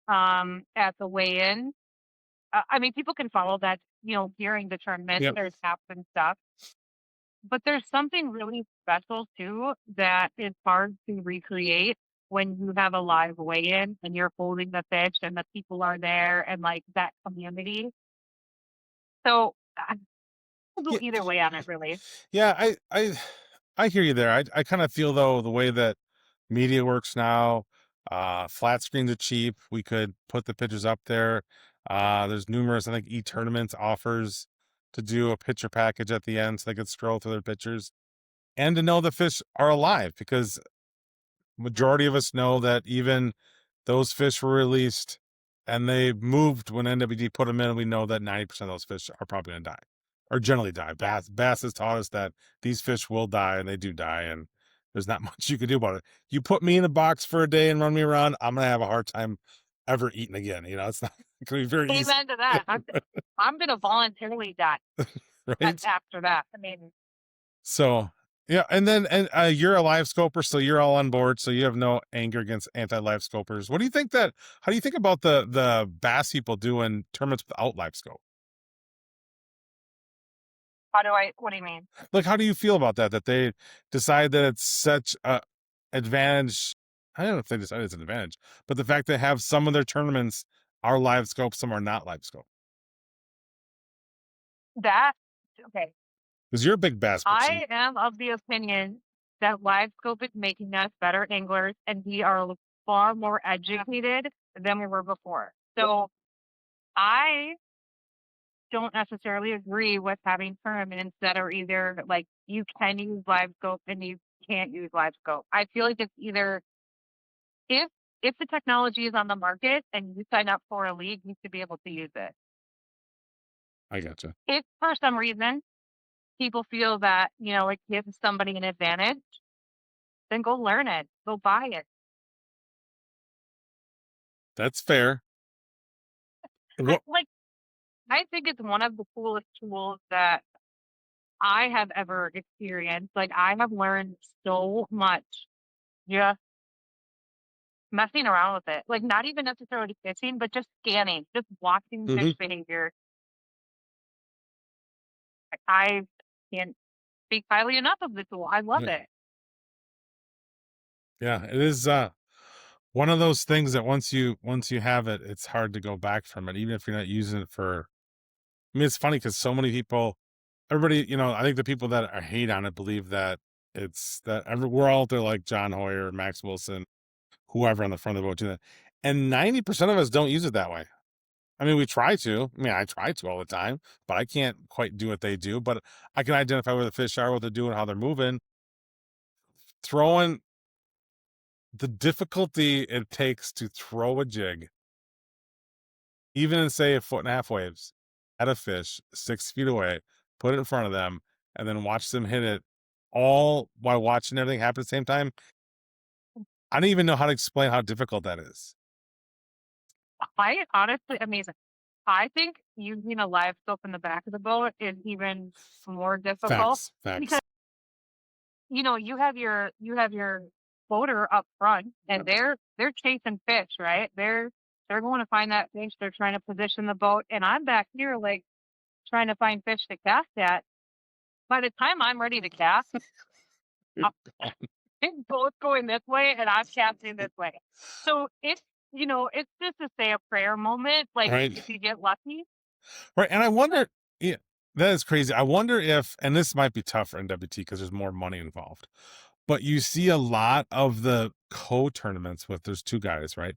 at the weigh-in. I mean, people can follow that, during the tournament. Yep. There's apps and stuff, but there's something really special too that is hard to recreate when you have a live weigh-in and you're holding the fish and the people are there and like that community. So I'll go Yeah. either way on it, really. Yeah. I hear you there. I kind of feel though the way that media works now, flat screens are cheap. We could put the pictures up there. There's numerous, I think, e-tournaments offers to do a picture package at the end so they could scroll through their pictures and to know the fish are alive because majority of us know that even those fish were released and they moved when NWD put them in. We know that 90% of those fish are probably going to die or generally die. Yeah. Bass has taught us that these fish will die and they do die. And there's not much you can do about it. You put me in a box for a day and run me around, I'm going to have a hard time ever eating again. It's not going to be very easy. Amen to that. I'm gonna voluntarily die Right. after that. I mean, So yeah, and then you're a live scoper, so you're all on board. So you have no anger against anti-live scopers. What do you think that? How do you think about the bass people doing tournaments without live scope? what do you mean? Like, how do you feel about that? That they decide that it's such a advantage. I don't know if they decide it's an advantage, but the fact they have some of their tournaments are live scope, some are not live scope. That, okay. Because you're a big bass person. I am of the opinion that live scope is making us better anglers and we are far more educated than we were before. So I don't necessarily agree with having tournaments that are either like you can use live scope and you can't use live scope. I feel like it's either if if the technology is on the market and you sign up for a league, you should be able to use it. I gotcha. If for some reason people feel that, it gives somebody an advantage, then go learn it. Go buy it. That's fair. I, What? like I think it's one of the coolest tools that I have ever experienced. Like I have learned so much just messing around with it. Like not even necessarily fishing, but just scanning, just watching fish Hmm. behavior. I can't speak highly enough of the tool. I love Yeah, it. yeah. It is. One of those things that once you have it, it's hard to go back from it, even if you're not using it for. I mean, it's funny because so many people, everybody, I think the people that are hate on it believe that it's that we're all out there like John Hoyer, Max Wilson, whoever on the front of the boat doing that, and 90% of us don't use it that way. I mean, we try to. I mean, I try to all the time, but I can't quite do what they do. But I can identify where the fish are, what they're doing, how they're moving, throwing the difficulty it takes to throw a jig even in say a foot and a half waves at a fish 6 feet away, put it in front of them, and then watch them hit it all while watching everything happen at the same time. I don't even know how to explain how difficult that is. I honestly, amazing. I think using a live scope in the back of the boat is even more difficult Facts, facts. because you have your boater up front and they're chasing fish, right? They're going to find that fish. They're trying to position the boat, and I'm back here like trying to find fish to cast at. By the time I'm ready to cast, You're uh, gone. both going this way and I'm casting this way. So it's just to say a prayer moment, like Right. if you get lucky. Right. And I wonder, yeah, that is crazy. I wonder if, and this might be tough for NWT because there's more money involved, but you see a lot of the co-tournaments with there's two guys, right?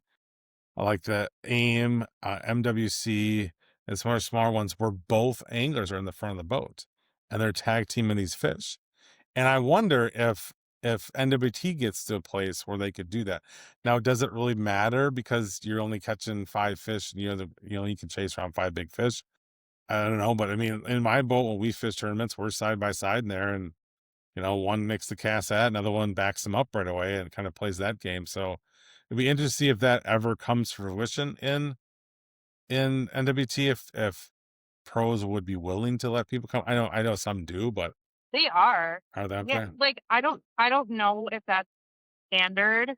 Like the AIM, MWC, and some other smaller ones where both anglers are in the front of the boat and they're tag teaming these fish. And I wonder if NWT gets to a place where they could do that. Now, does it really matter because you're only catching 5 fish and you can chase around 5 big fish? I don't know, but I mean, in my boat when we fish tournaments, we're side by side in there, and one makes the cast at, another one backs them up right away, and kind of plays that game. So it'd be interesting to see if that ever comes to fruition in NWT, if pros would be willing to let people come. I know some do, but They are. are they Yeah, okay? like I don't know if that's standard.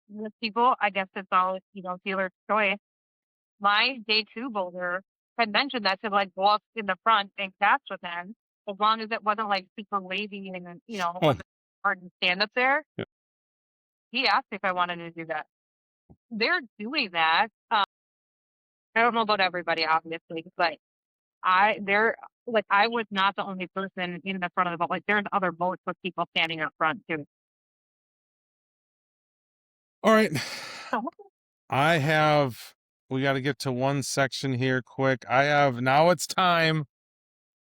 With people, I guess it's all, dealer's choice. My day two boulder had mentioned that to like go up in the front and cast with him, as long as it wasn't like super wavy and it Oh, wasn't hard to stand up there. yeah. He asked if I wanted to do that. They're doing that. I don't know about everybody, obviously, but they're like I was not the only person in the front of the boat. Like there's other boats with people standing up front too. All right. So We got to get to one section here quick. Now it's time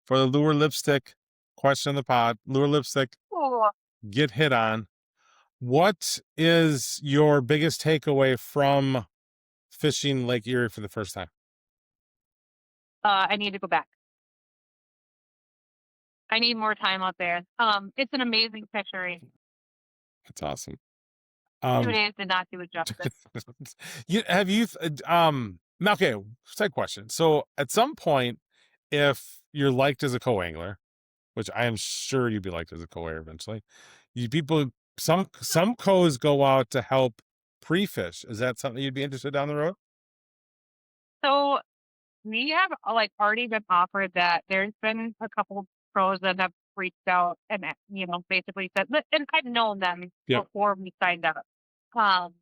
for the lure lipstick question of the pod. Lure lipstick, cool. get hit on. What is your biggest takeaway from fishing Lake Erie for the first time? I need to go back. I need more time out there. It's an amazing fishery. That's awesome. 2 days did not do it justice. Okay, side question. So at some point, if you're liked as a co-angler, which I am sure you'd be liked as a co-angler eventually, some co's go out to help pre-fish. Is that something you'd be interested down the road? So we have like already been offered that. There's been a couple pros that have reached out and basically said, and I've known them Yep. before we signed up. Um,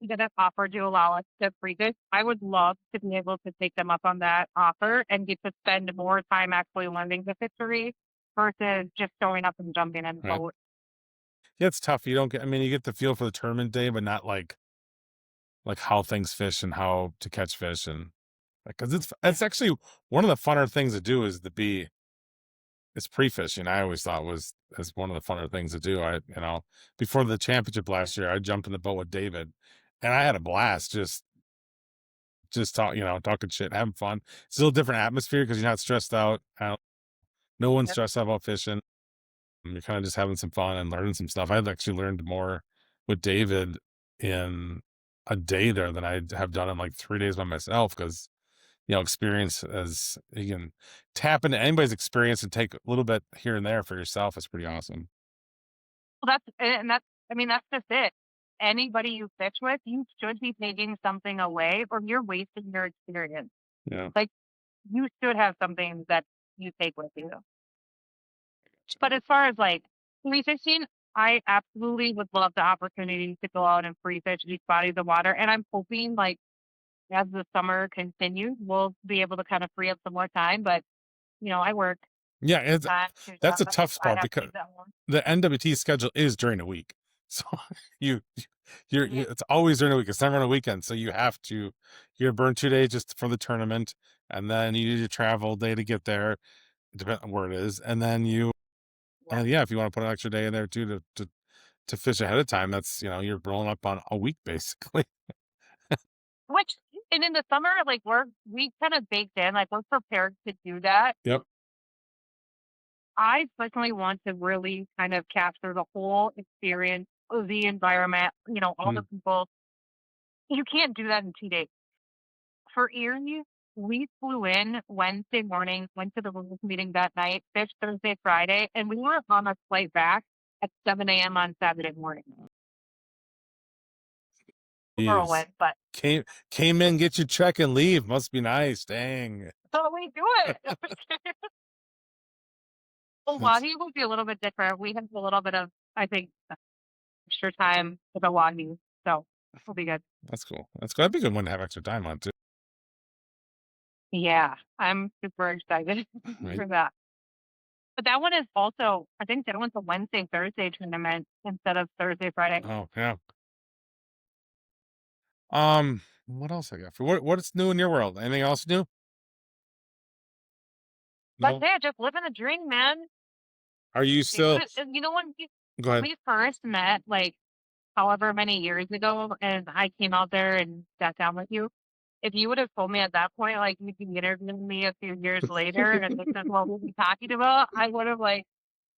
that have offered to allow us to free fish. I would love to be able to take them up on that offer and get to spend more time actually learning the fishery versus just showing up and jumping in the Right. boat. Yeah, it's tough. You get the feel for the tournament day, but not like how things fish and how to catch fish, and because it's actually one of the funner things to do is it's pre-fishing. I always thought was as one of the funner things to do. Before the championship last year, I jumped in the boat with David, and I had a blast talking shit, having fun. It's a little different atmosphere because you're not stressed out. No one's Yep. stressed out about fishing. You're kind of just having some fun and learning some stuff. I've actually learned more with David in a day there than I have done in like 3 days by myself because experience, as you can tap into anybody's experience and take a little bit here and there for yourself, is pretty awesome. Well, that's just it. Anybody you fish with, you should be taking something away or you're wasting your experience. Yeah. Like you should have something that you take with you. But as far as like free fishing, I absolutely would love the opportunity to go out and free fish these bodies of water. And I'm hoping like as the summer continues, we'll be able to kind of free up some more time. But I work. Yeah, that's a tough I part have to because take that one. the NWT schedule is during the week, so you Yeah. it's always during the week. It's never on a weekend, so you're burn 2 days just for the tournament, and then you need to travel day to get there, depending on where it is, and then Yeah. yeah, if you want to put an extra day in there too to fish ahead of time, that's you're rolling up on a week basically. Which and in the summer, like we kind of baked in, like we're prepared to do that. Yep. I personally want to really kind of capture the whole experience of the environment, all the people. You can't do that in 2 days. For Erie, we flew in Wednesday morning, went to the rules meeting that night, fished Thursday, Friday, and we were on a flight back at 7 a.m. on Saturday morning. Jeez. Whirlwind, but Came in, get your check and leave. Must be nice. Dang. so we do it. Hawaii will be a little bit different. We have a little bit of, I think, extra time with the wahoo. So we'll be good. That's cool. That's good. That'd be a good one to have extra time on too. Yeah, I'm super excited Right. for that. But that one is also, I think that one's a Wednesday, Thursday tournament instead of Thursday, Friday. Oh yeah. What else I got for what's new in your world? Anything else new? That's No. it, just living the dream, man. Are you still? You know when Go ahead. we first met, like however many years ago, and I came out there and sat down with you. If you would have told me at that point, like you'd be interviewing me a few years later, and this is what we'll be talking about, I would have like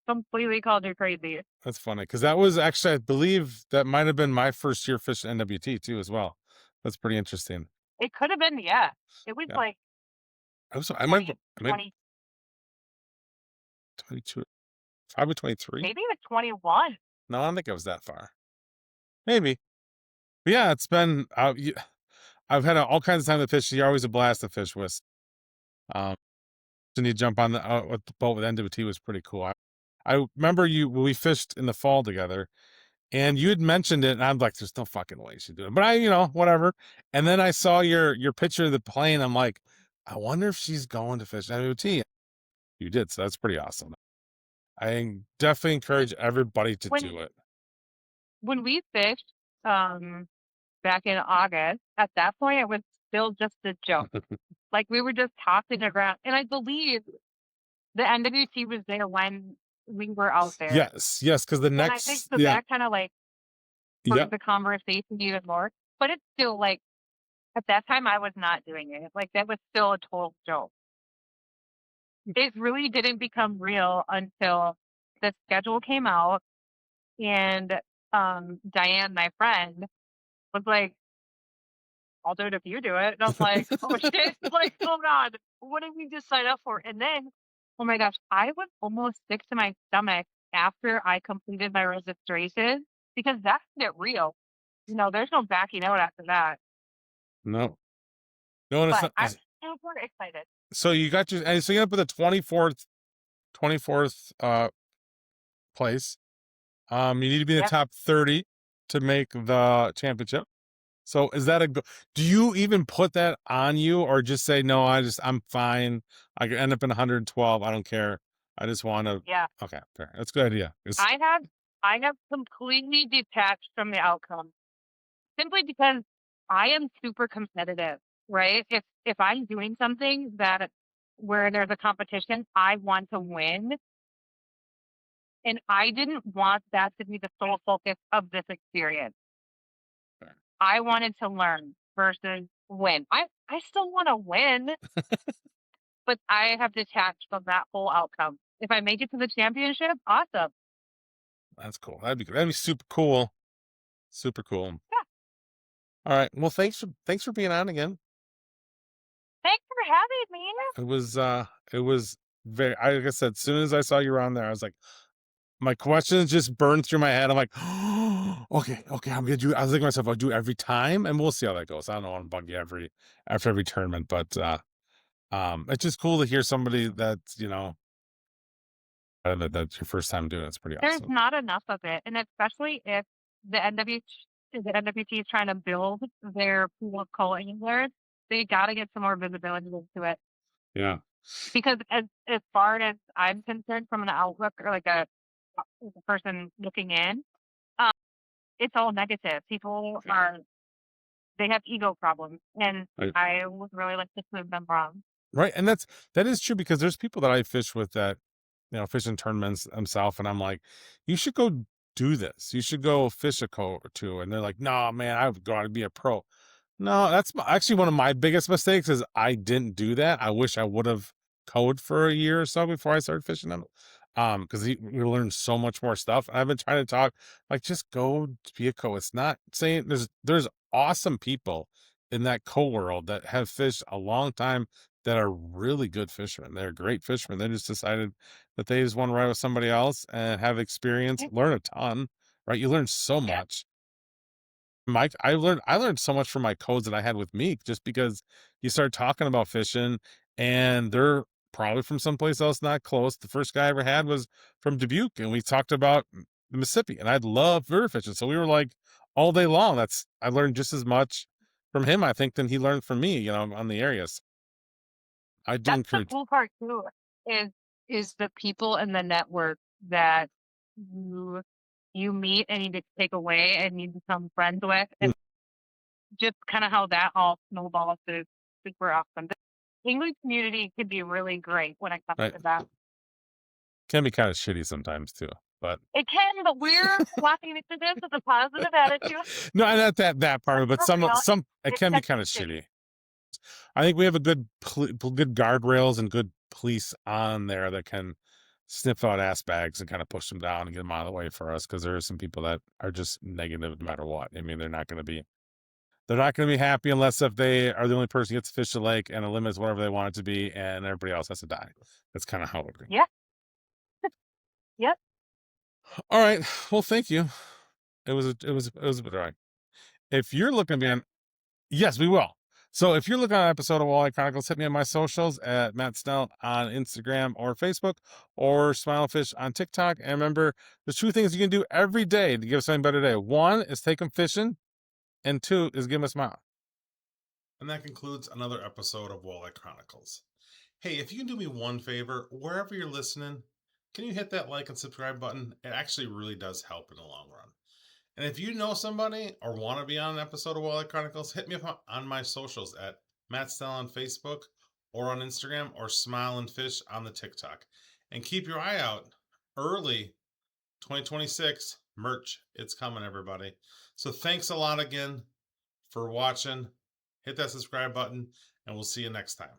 completely called you crazy. That's funny because that was actually, I believe, that might have been my first year fishing NWT too, as well. That's pretty interesting. It could have been, yeah. It was Yeah, like I might 20, 22, probably 23. maybe even 21. No, I don't think I was that far. Maybe. But yeah, it's been. I've had all kinds of time to fish. You're always a blast to fish with. Um, and you jump on with the boat with NWT was pretty cool. I remember we fished in the fall together, and you had mentioned it, and I'm like, "There's no fucking way she's doing it." But whatever. And then I saw your picture of the plane. I'm like, I wonder if she's going to fish NWT. You did, so that's pretty awesome. I definitely encourage everybody to When do it. when we fished back in August, at that point it was still just a joke. Like we were just tossing around. And I believe the NWT was there when we were out there. Yes, because the And I think next, that yeah, that kind of like yeah, spurred the conversation even more. But it's still like at that time I was not doing it. Like that was still a total joke. It really didn't become real until the schedule came out and Diane, my friend, was like, I'll do it if you do it. And I was like, oh shit, like, oh God, what did we just sign up for? And then, oh my gosh, I was almost sick to my stomach after I completed my registration because that's it real. You know, there's no backing out after that. no, no, and it's But not. I'm super excited. So you got so you end up with a 24th place. You need to be in the Yep. top 30 to make the championship. So is that do you even put that on you, or just say, no, I'm fine. I could end up in 112. I don't care. I just want to. Yeah. Okay, fair. That's a good idea. I have I have completely detached from the outcome simply because I am super competitive, right? If I'm doing something that where there's a competition, I want to win. And I didn't want that to be the sole focus of this experience. Fair. I wanted to learn versus win. I still want to win, but I have detached from that whole outcome. If I make it to the championship, awesome. That's cool. That'd be good. That'd be super cool. Super cool. Yeah. All right. Well, thanks for being on again. Thanks for having me. It was very, like I said, as soon as I saw you were on there, I was like, my questions just burned through my head. I'm like, okay, I'm gonna do. I was thinking to myself, I'll do every time, and we'll see how that goes. I don't want to bug you after every tournament, but it's just cool to hear somebody that's that's your first time doing it. It's pretty There's awesome. not enough of it, and especially if the NWT is trying to build their pool of co-anglers, they got to get some more visibility into it. Yeah. Because as far as I'm concerned, from an outlook or like a person looking in, um, it's all negative. People they have ego problems, and Right. I would really like to prove them wrong. Right, and that is true because there's people that I fish with that fish in tournaments themselves, and I'm like, you should go do this. You should go fish a co or two, and they're like, no, man, I would go out and be a pro. No, that's actually one of my biggest mistakes is I didn't do that. I wish I would have code for a year or so before I started fishing them. Because we learned so much more stuff. And I've been trying to talk like just go be a co. It's not saying there's awesome people in that co world that have fished a long time that are really good fishermen. They're great fishermen. They just decided that they just want to ride with somebody else and have experience, Yeah. learn a ton, right? You learn so Yeah. much. Mike, I learned so much from my codes that I had with Meek just because you start talking about fishing and they're probably from someplace else not close. The first guy I ever had was from Dubuque, and we talked about the Mississippi, and I love river fishing. So we were like all day long. I learned just as much from him, I think, than he learned from me, on the areas. I do That's the encourage. cool part too, is is the people and the network that you you meet and you take away and you become friends with, Mm, and just kind of how that all snowballs is super awesome. The English community can be really great when it comes right. to that. Can be kind of shitty sometimes too, but It can, but we're walking into this with a positive attitude. no, not that part of it, but For real, some it it can be can kind be of shitty. shitty. I think we have a good guardrails and good police on there that can sniff out ass bags and kind of push them down and get them out of the way for us, because there are some people that are just negative no matter what. I mean, they're not going to be happy unless if they are the only person who gets to fish the lake and the limit is whatever they want it to be, and everybody else has to die. That's kind of how it goes. Yeah, yep. All right. Well, thank you. It was a bit all right. If you're looking to be on, yes, we will. So if you're looking at an episode of Walleye Chronicles, hit me on my socials at Matt Snell on Instagram or Facebook, or Smilefish on TikTok. And remember, there's two things you can do every day to give something a better day. One is take them fishing, and two is give them a smile. And that concludes another episode of Walleye Chronicles. Hey, if you can do me one favor, wherever you're listening, can you hit that like and subscribe button? It actually really does help in the long run. And if you know somebody or want to be on an episode of Walleye Chronicles, hit me up on my socials at Matt Snell on Facebook or on Instagram, or Smile and Fish on the TikTok. And keep your eye out. Early 2026 merch. It's coming, everybody. So thanks a lot again for watching. Hit that subscribe button, and we'll see you next time.